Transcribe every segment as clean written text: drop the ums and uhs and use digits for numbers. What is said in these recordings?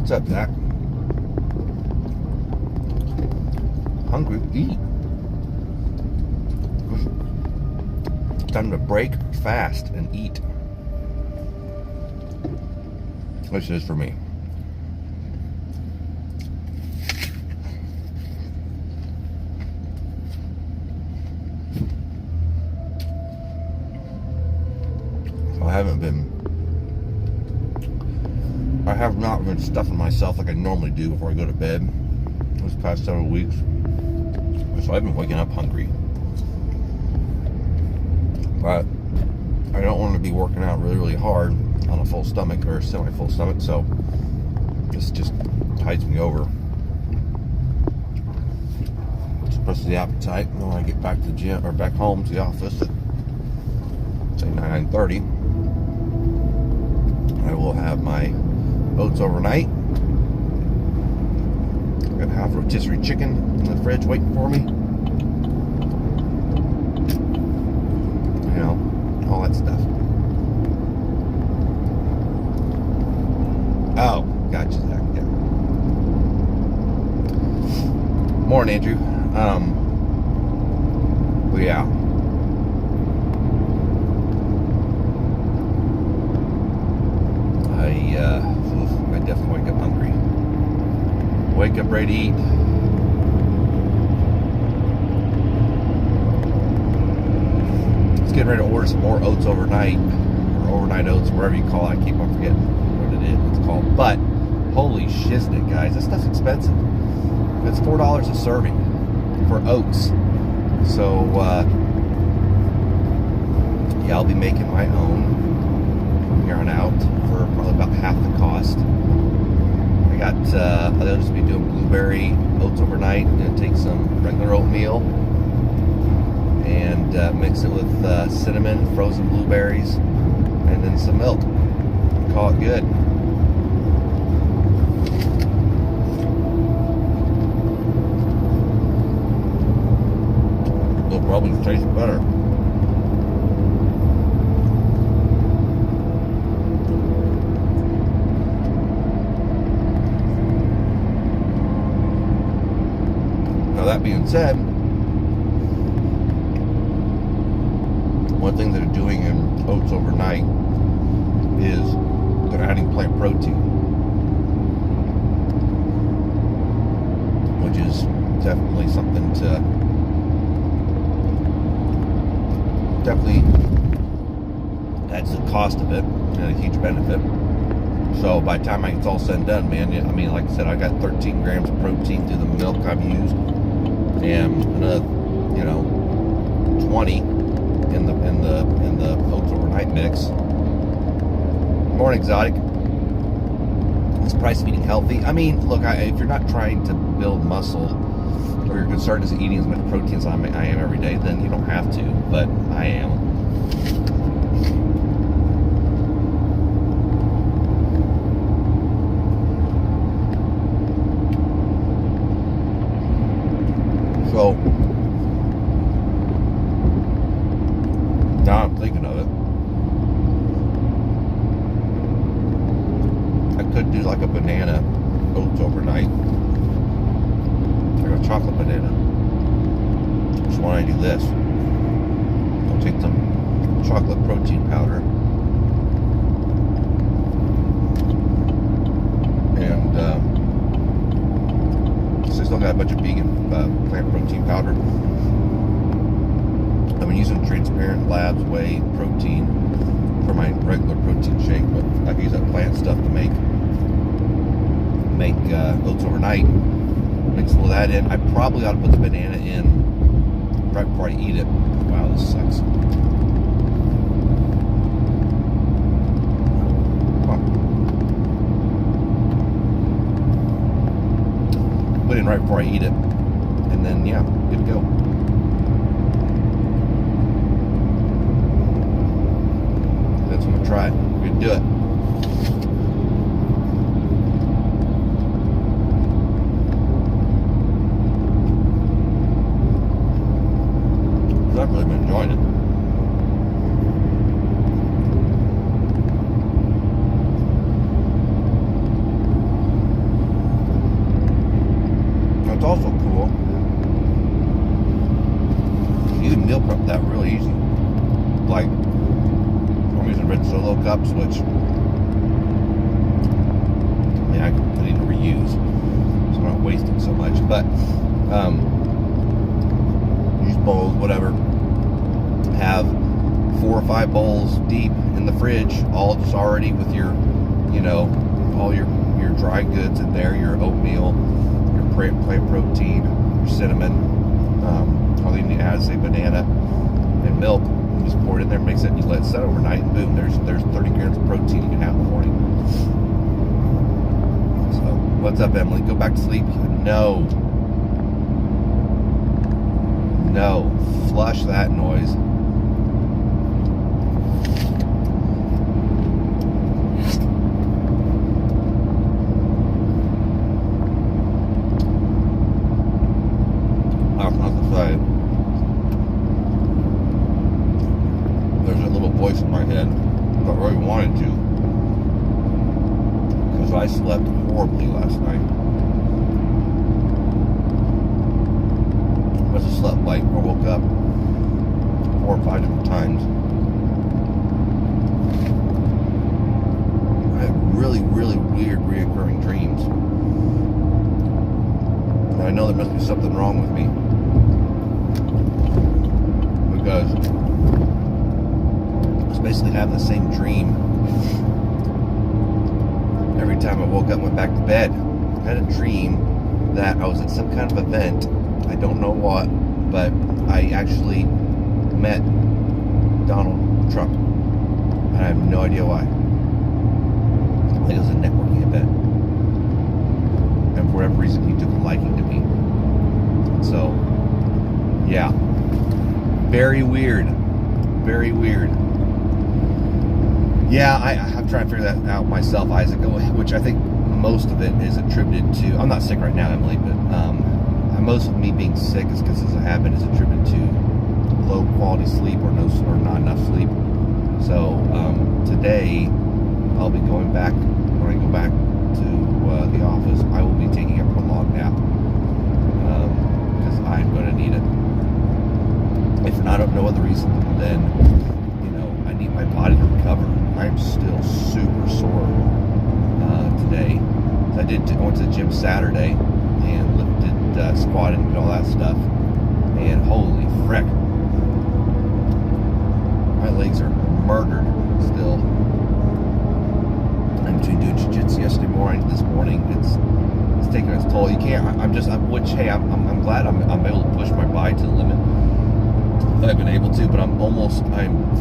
What's up, Zach? Hungry to eat. Time to break fast and eat. Which is for me. So I have not been stuffing myself like I normally do before I go to bed this past several weeks. So I've been waking up hungry. But I don't want to be working out really, really hard on a full stomach or a semi-full stomach, so this just tides me over. Suppresses the appetite. And when I get back to the gym or back home to the office at say 9:30, I will have my oats overnight. Got half rotisserie chicken in the fridge waiting for me. You know, all that stuff. Oh, gotcha, Zach. Yeah. Morning, Andrew. But yeah. I definitely wake up hungry. Wake up ready to eat. I was getting ready to order some more oats overnight, or overnight oats, wherever you call it. I keep on forgetting what it's called. But holy shiznit, guys, this stuff's expensive. It's $4 a serving for oats. So yeah, I'll be making my own from here on out for probably about half the cost. I got, I'll just be doing blueberry oats overnight. I'm gonna take some regular oatmeal and mix it with cinnamon, frozen blueberries, and then some milk. Call it good. It'll probably taste better. That being said, one thing that they're doing in oats overnight is they're adding plant protein, which is definitely something to adds to the cost of it and a huge benefit. So by the time it's all said and done, man, I mean, like I said, I got 13 grams of protein through the milk I've used, and another, 20 in the oats overnight mix. More exotic. It's the price of eating healthy. I mean, look, if you're not trying to build muscle, or your concern is eating as much protein as I am every day, then you don't have to. But I am. So now I'm thinking of it. I could do like a banana oats overnight, like a chocolate banana. So when I do this, I'll take some chocolate protein powder and still got a bunch of vegan plant protein powder. I've been using Transparent Labs Whey protein for my regular protein shake, but I've used that plant stuff to make oats overnight. Mix a little of that in. I probably ought to put the banana in right before I eat it. Wow, this sucks. Put it in right before I eat it, and then yeah, good to go. That's what I'm gonna try. We're gonna do it. I've really been enjoying it. It's also cool. You can meal prep that really easy. Like, I'm using red Solo cups, which I need to reuse, so I'm not wasting so much. But use bowls, whatever. Have 4 or 5 bowls deep in the fridge, all just already with your, all your dry goods in there, your oatmeal, your plant protein, your cinnamon, all you need to add is a banana and milk. You just pour it in there, mix it, and you let it set overnight, and boom, there's 30 grams of protein you can have in the morning. So, what's up, Emily? Go back to sleep? No. Flush that noise. There's a little voice in my head that I really wanted to, because I slept horribly last night. I must have slept I woke up 4 or 5 different times. I had really, really weird reoccurring dreams. And I know there must be something wrong with me, because I was basically having the same dream every time I woke up and went back to bed. I had a dream that I was at some kind of event, I don't know what, but I actually met Donald Trump, and I have no idea why. I think it was a networking event, and for whatever reason he took a liking to me. So yeah, very weird. Yeah, I'm trying to figure that out myself, Isaac, which I think most of it is attributed to, I'm not sick right now, Emily, but most of me being sick is because I have been, is attributed to low quality sleep or not enough sleep. So today I'll be going back, when I go back to the office, I will be taking a prolonged nap, because I'm going to need it. If not, no other reason, then I need my body to recover. I'm still super sore today. I went to the gym Saturday and lifted, squatted, and all that stuff. And holy frick, my legs are murdered still. I'm between doing jiu-jitsu yesterday morning, this morning. It's taking its toll. You can't. I'm glad I'm able to push my body to the limit that I've been able to, but I'm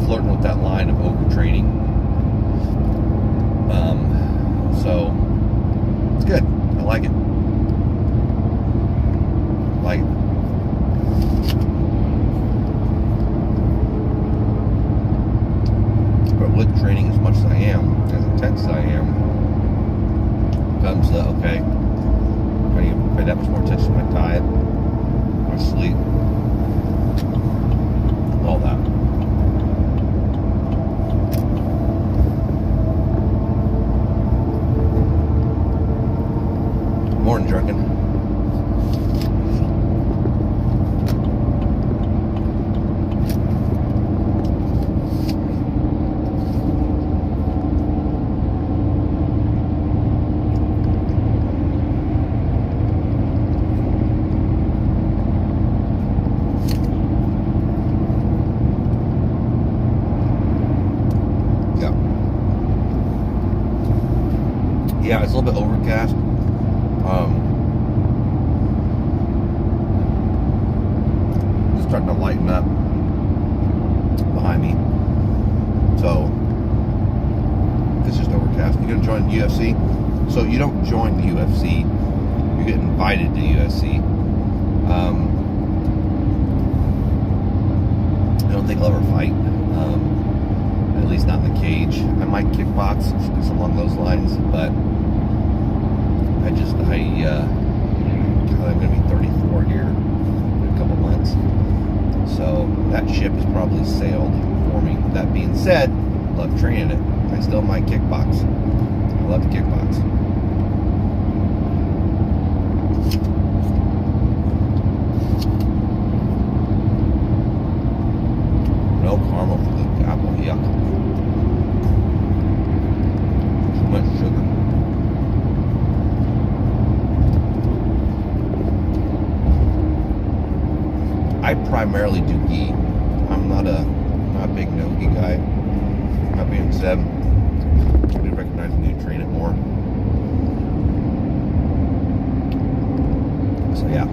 flirting with that line of overtraining. So it's good. I like it. But with training as much as I am, as intense as I am, comes okay, I need to pay that much more attention to my diet, my sleep, all that. Morning, Drunken. Yeah, it's a little bit overcast. It's starting to lighten up behind me. So it's just overcast. You're gonna join the UFC? So you don't join the UFC. You get invited to UFC. I don't think I'll ever fight. At least not in the cage. I might kickbox, just along those lines, but I'm going to be 34 here in a couple months. So that ship has probably sailed for me. That being said, love training it. I still might kickbox. I love to kickbox. No caramel for the apple, yuck. Too much sugar. I primarily do ghee. I'm not a big no ghee guy. That being said, I do recognize I need to train it more. So yeah.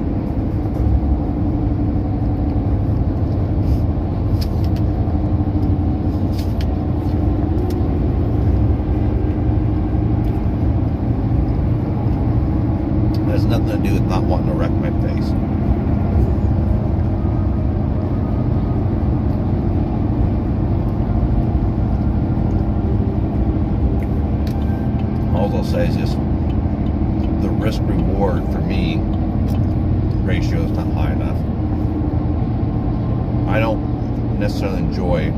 It has nothing to do with not wanting to wreck my face. All I'll say is just the risk reward for me ratio is not high enough. I don't necessarily enjoy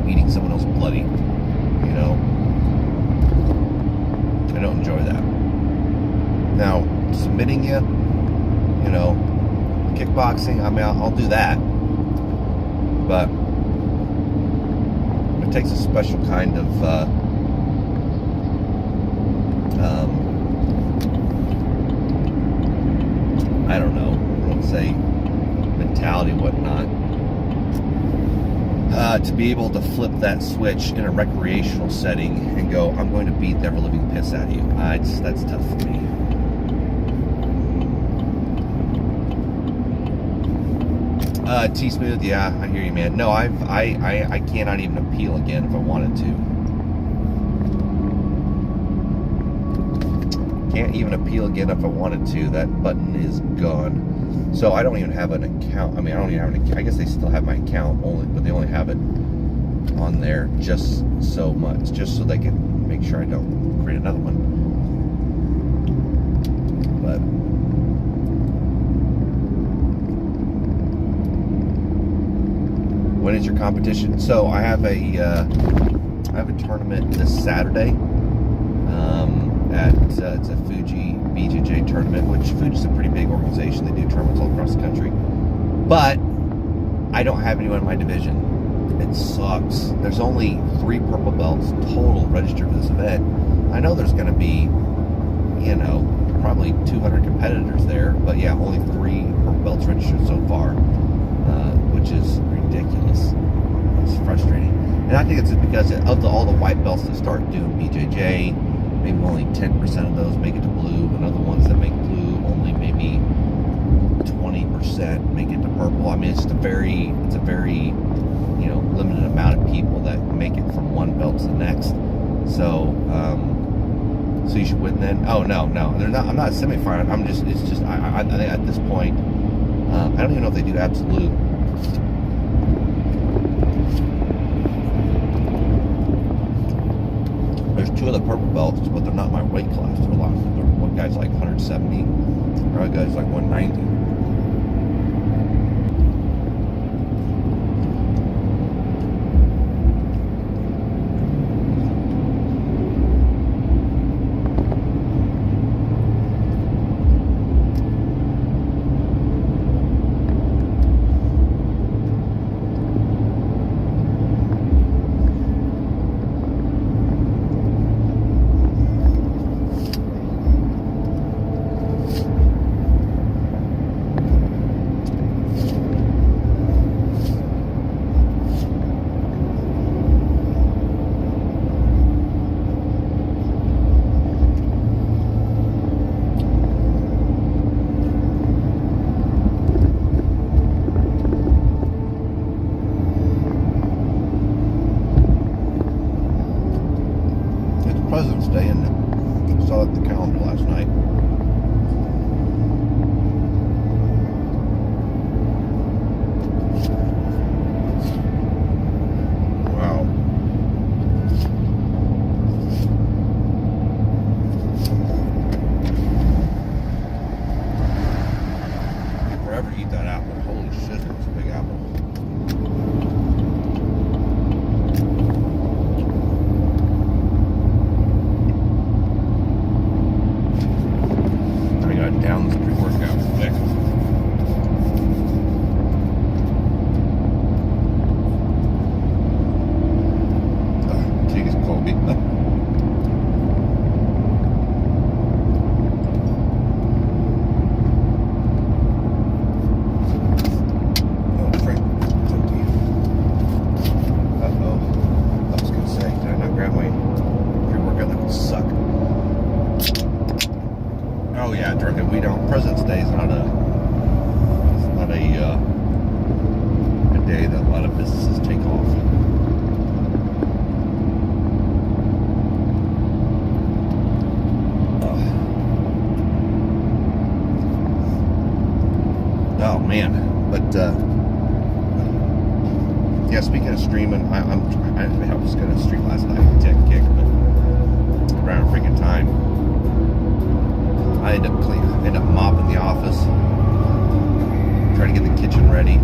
eating someone else bloody, you know. I don't enjoy that. Now, submitting you know, kickboxing, I mean, I'll do that, but it takes a special kind of I don't know, let's say mentality, whatnot, to be able to flip that switch in a recreational setting and go, I'm going to beat the ever living piss out of you. That's tough for me. T-Smooth, yeah, I hear you, man. No, I cannot even appeal again if I wanted to. Can't even appeal again if I wanted to. That button is gone. So I don't even have an account. I mean, I don't even have an account. I guess they still have my account, but they only have it on there just so they can make sure I don't create another one. But when is your competition? So I have a tournament this Saturday. It's a Fuji BJJ tournament, which Fuji's a pretty big organization. They do tournaments all across the country. But I don't have anyone in my division. It sucks. There's only 3 purple belts total registered for this event. I know there's going to be, you know, probably 200 competitors there, but yeah, only 3 purple belts registered so far, which is ridiculous. It's frustrating. And I think it's because of all the white belts that start doing BJJ, maybe only 10% of those make it to blue, and other ones that make blue, only maybe 20% make it to purple. I mean, it's a very, you know, limited amount of people that make it from one belt to the next. So, so you should win then. Oh no, they're not. I'm not semi-final. I think at this point, I don't even know if they do absolute. There's 2 of the purple belts, but they're not my weight class. They're one guy's like 170, the other guy's like 190. calendar last night. Wow. Forever eat that apple. Holy shit, it's a big apple. I got down this pre-workout quick. Jeez, Colby. Oh yeah, drinking. We don't. President's Day is not a day that a lot of businesses take off. Oh man, but yeah. Speaking of streaming, I was gonna stream last night with Tech Kick, but around freaking time. I end up mopping the office, trying to get the kitchen ready.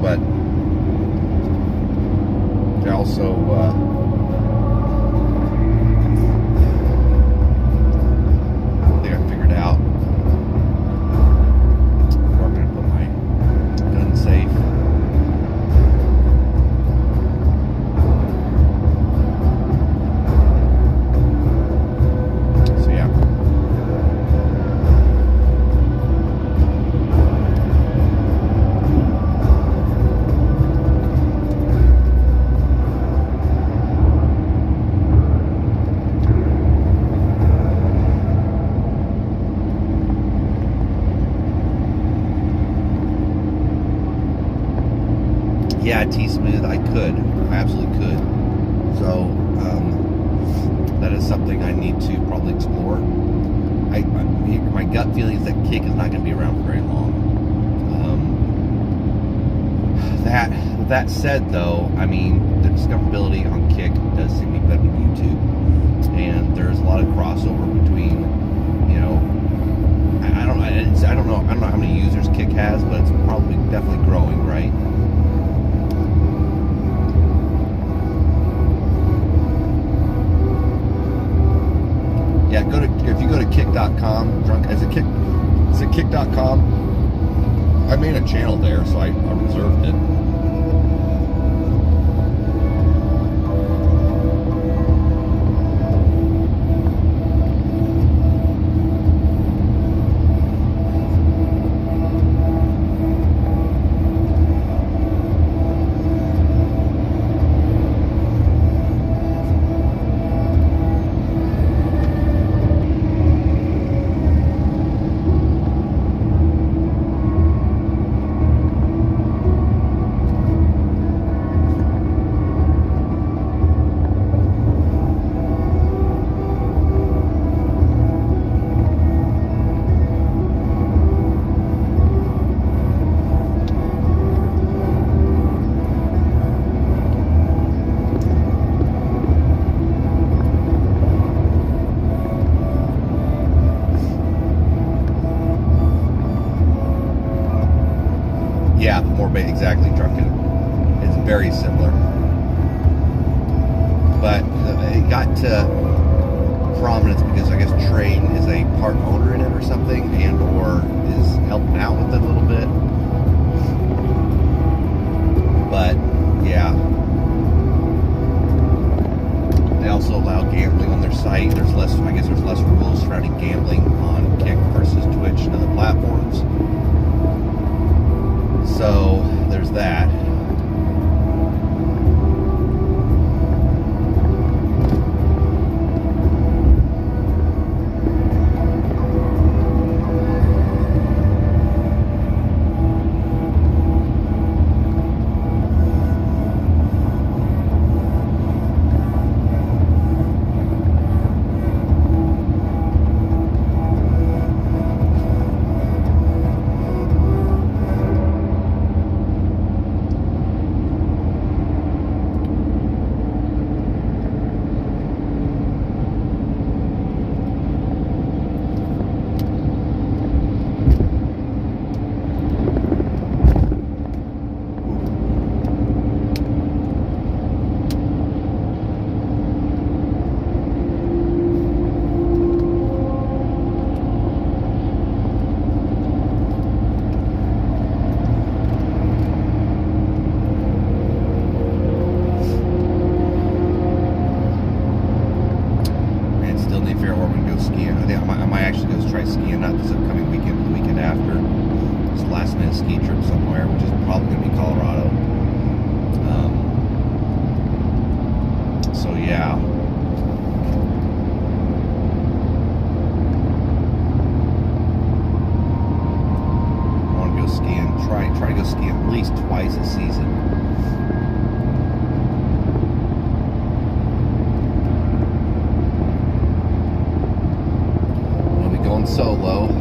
But I also yeah, T-Smooth, I absolutely could. So, that is something I need to probably explore. My gut feeling is that Kick is not going to be around for very long. That said, though, I mean, the discoverability on Kick does seem to be better than YouTube. And there's a lot of crossover between, you know, I don't know how many users Kick has, but it's probably definitely growing, right? Yeah, if you go to kick.com, is it kick.com? I made a channel there, so I reserved it. Yeah, exactly, Drunken. It's very similar. But it got to prominence because I guess Train is a part owner in it or something, and or is helping out with it a little bit. But, yeah. They also allow gambling on their site. There's less rules surrounding gambling on Kick versus Twitch and other platforms. So there's that. me a ski trip somewhere, which is probably going to be Colorado. So yeah. I want to go skiing. Try to go skiing at least twice a season. We'll be going solo.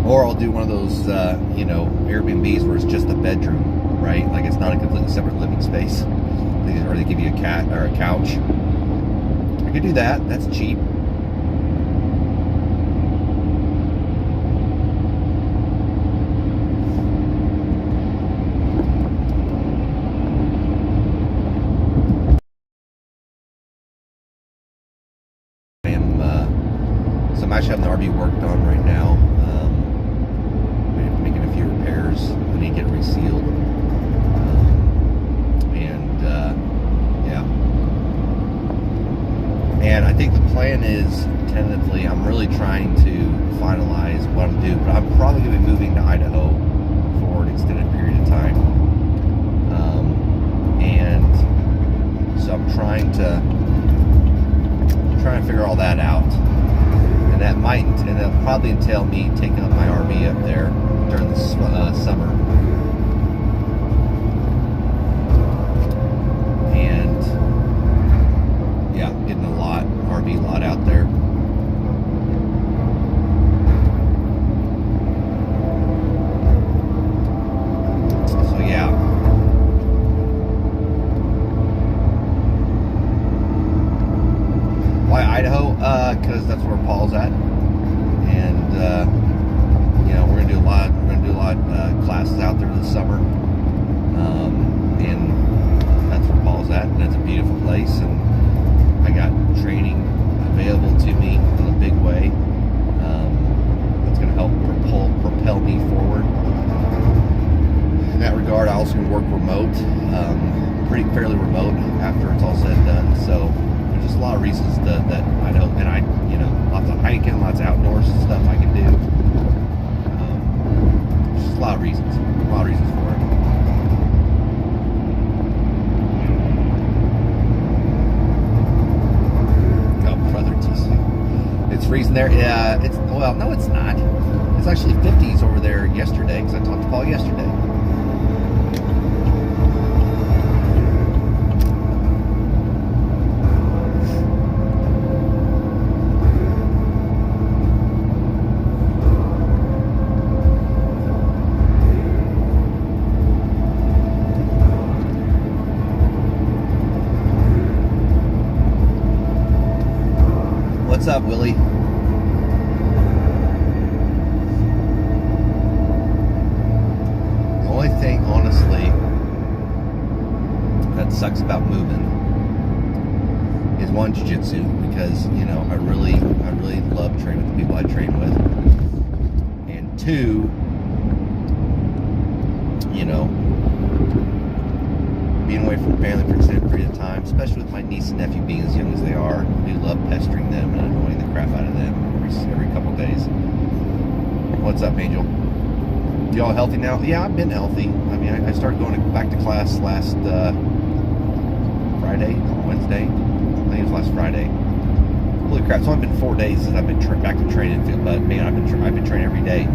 Or I'll do one of those, Airbnbs where it's just a bedroom, right? Like it's not a completely separate living space. Or they give you a cat or a couch. I could do that. That's cheap. So I'm actually having the RV worked on right now. Making a few repairs. I need to get it resealed. And I think the plan is, tentatively, I'm really trying to finalize what I'm doing, but I'm probably going to be moving to Idaho for an extended period of time. And so I'm trying to figure all that out. And that'll probably entail me taking up my RV up there during the summer. And yeah, getting a RV lot out there. So yeah. Why Idaho? Because that's where Paul's at. And we're gonna do a lot of classes out there this summer. And that's where Paul's at, and that's a beautiful place, and I got training available to me in a big way. That's going to help propel me forward. In that regard, I also can work remote, fairly remote after it's all said and done. So there's just a lot of reasons that Idaho, and lots of hiking, lots of outdoors stuff I can do. There's just a lot of reasons for it. It's freezing there. Yeah, no, it's not. It's actually 50s over there yesterday, because I talked to Paul yesterday. What's up, Willie? The only thing, honestly, that sucks about moving is one, jiu-jitsu, because I really love training with the people I train with, and two, being away from family for an extended period of time, especially with my niece and nephew being as young as they are. I do love pestering them and annoying the crap out of them every couple of days. What's up, Angel? Y'all healthy now? Yeah, I've been healthy. I mean, I started going back to class last Wednesday. I think it was last Friday. Holy crap! It's only been 4 days since I've been back to training field, but man, I've been training every day.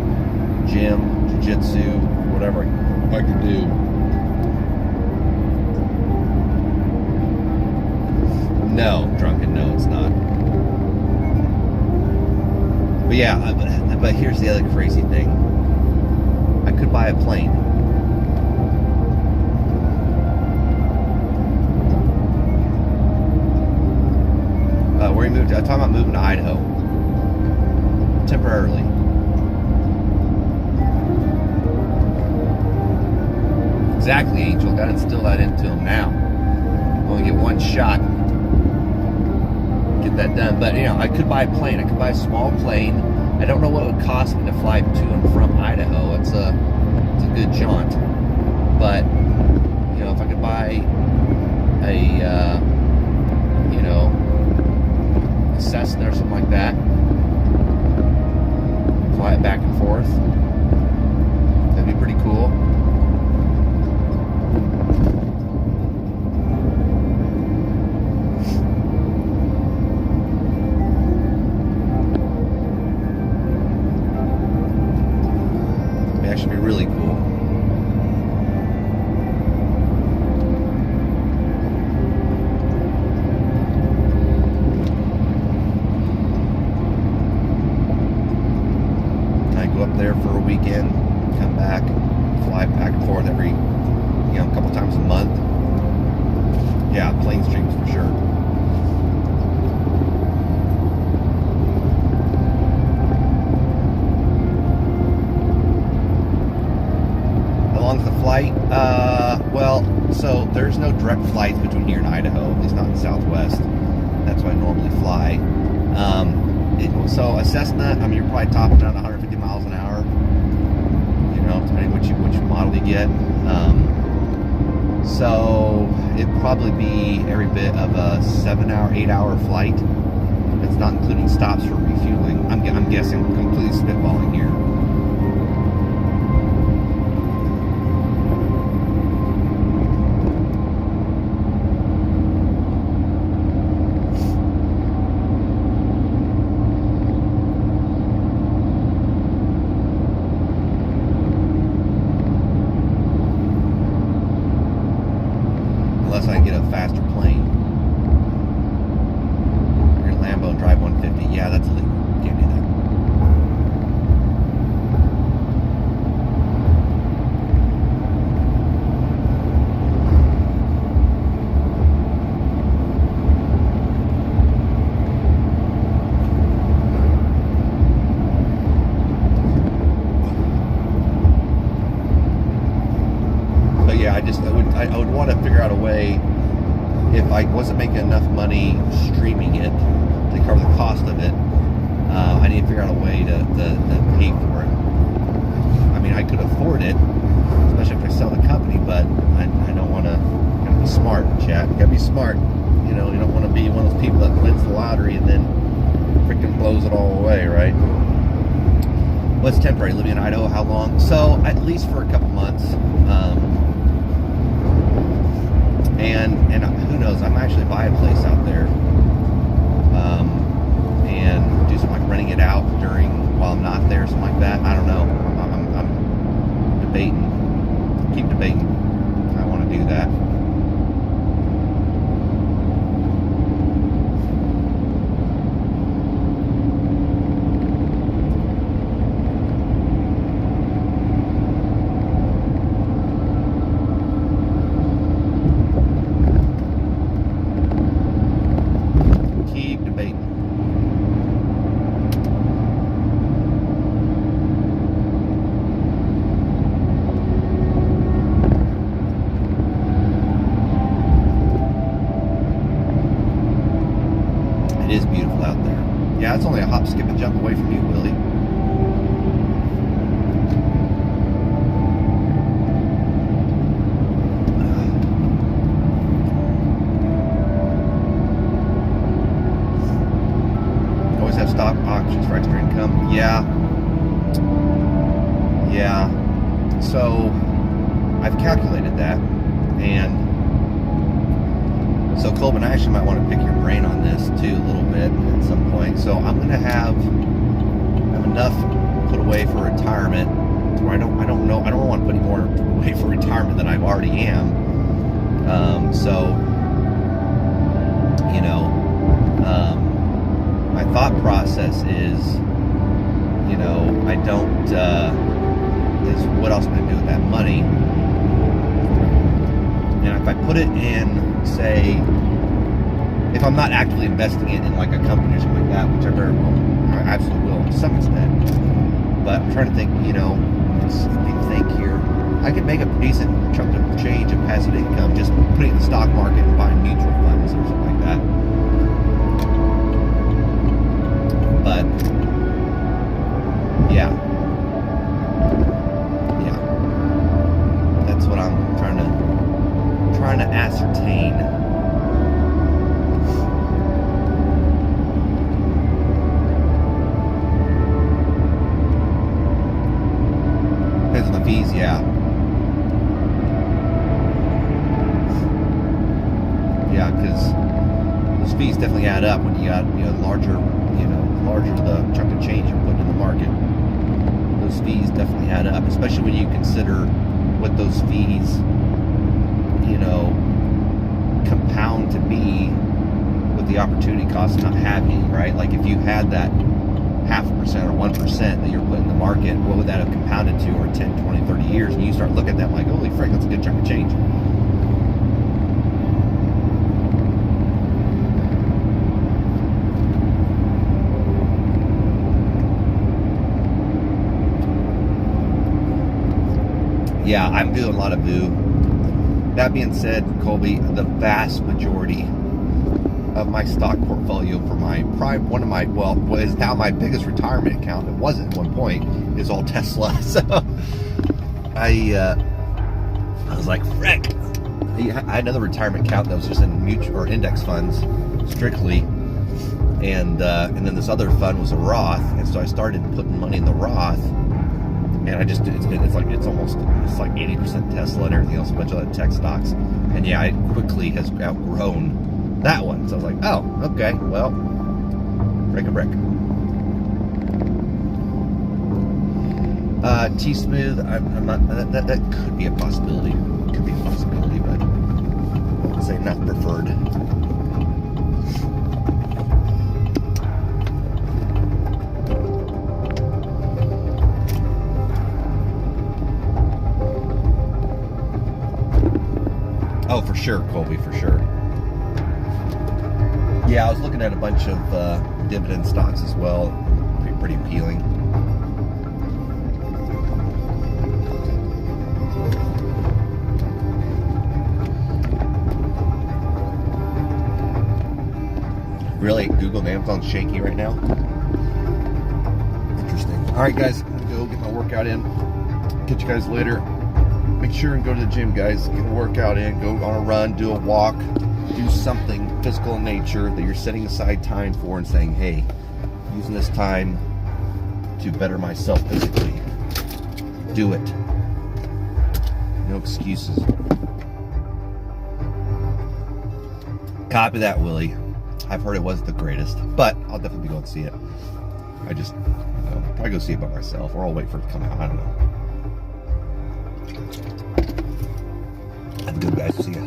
Gym, jiu-jitsu, whatever I can do. No, drunken, no, it's not. But yeah, but here's the other crazy thing. I could buy a plane. I'm talking about moving to Idaho. Temporarily. Exactly, Angel. Got to instill that into him now. Only get one shot. Get that done. But, you know, I could buy a plane. I could buy a small plane. I don't know what it would cost me to fly to and from Idaho. It's a good jaunt. But, you know, if I could buy a Cessna or something like that, fly it back and forth, that'd be pretty cool. It'd actually be really cool. Up there for a weekend, come back, fly back and forth every, a couple times a month. Yeah, plane streams for sure. How long's the flight? Well, so there's no direct flights between here and Idaho, at least not in the Southwest. That's why I normally fly. So a Cessna, I mean, you're probably topping around 150 miles an hour, depending which model you get. So it'd probably be every bit of a 7-hour, 8-hour flight. That's not including stops for refueling. I'm guessing, completely spitballing here. Unless I get a faster plane. You're in Lambo and drive 150. Yeah, that's illegal. Can't do that. But yeah, I would want to figure out a way, if I wasn't making enough money streaming it to cover the cost of it, I need to figure out a way to pay for it. I mean, I could afford it, especially if I sell the company, but I don't want to. Gotta be smart, chat. Gotta be smart. You don't want to be one of those people that wins the lottery and then freaking blows it all away, right? Well, it's temporary. Living in Idaho, how long? So at least for a couple months. And who knows, I might actually buy a place out there and do something like renting it out while I'm not there, something like that. I don't know. I'm debating. Keep debating. I want to do that. It is beautiful out there. Yeah, it's only a hop, skip, and jump away from you, Willie. Always have stock options for extra income. Yeah. So I've calculated that, and so Colbin, I actually might want to pick your brain on this too a little bit at some point. So I'm going to have enough put away for retirement, where I don't want to put any more away for retirement than I already am. My thought process is, I don't. Is what else am I going to do with that money? And if I put it in, say, if I'm not actively investing it in like a company or something like that, which I very well, I absolutely will to some extent. But I'm trying to think, think here. I could make a decent chunk of change of passive income just putting it in the stock market and buying mutual funds or something like that. But yeah, that's what I'm trying to ascertain. Depends on the fees, yeah. Yeah, because those fees definitely add up when you got larger the chunk of change you're putting in the market. Those fees definitely add up, especially when you consider what those fees compound to be with the opportunity cost of not having, right? Like if you had that 0.5% or 1% that you're putting in the market, what would that have compounded to over 10, 20, 30 years? And you start looking at that like, holy frick, that's a good chunk of change. Yeah, I'm doing a lot of VOO. That being said, Colby, the vast majority of my stock portfolio for what is now my biggest retirement account, it wasn't at one point, is all Tesla. So I was like, frick. I had another retirement account that was just in mutual or index funds strictly, and then this other fund was a Roth, and so I started putting money in the Roth. And I just, it's like 80% Tesla and everything else, a bunch of other tech stocks. And yeah, it quickly has outgrown that one. So I was like, oh, okay, well, break a brick. T-Smooth, I'm not, that could be a possibility. Could be a possibility, but I would say not preferred. Oh, for sure, Colby, for sure. Yeah, I was looking at a bunch of dividend stocks as well. Pretty appealing. Really, Google and Amazon's shaky right now? Interesting. All right, guys, I'm gonna go get my workout in. Catch you guys later. Make sure and go to the gym, guys. Get a workout in, go on a run, do a walk, do something physical in nature that you're setting aside time for and saying, hey, using this time to better myself physically. Do it. No excuses. Copy that, Willie. I've heard it was the greatest, but I'll definitely go and see it. I just, probably go see it by myself, or I'll wait for it to come out. I don't know. Have a good guys. See ya.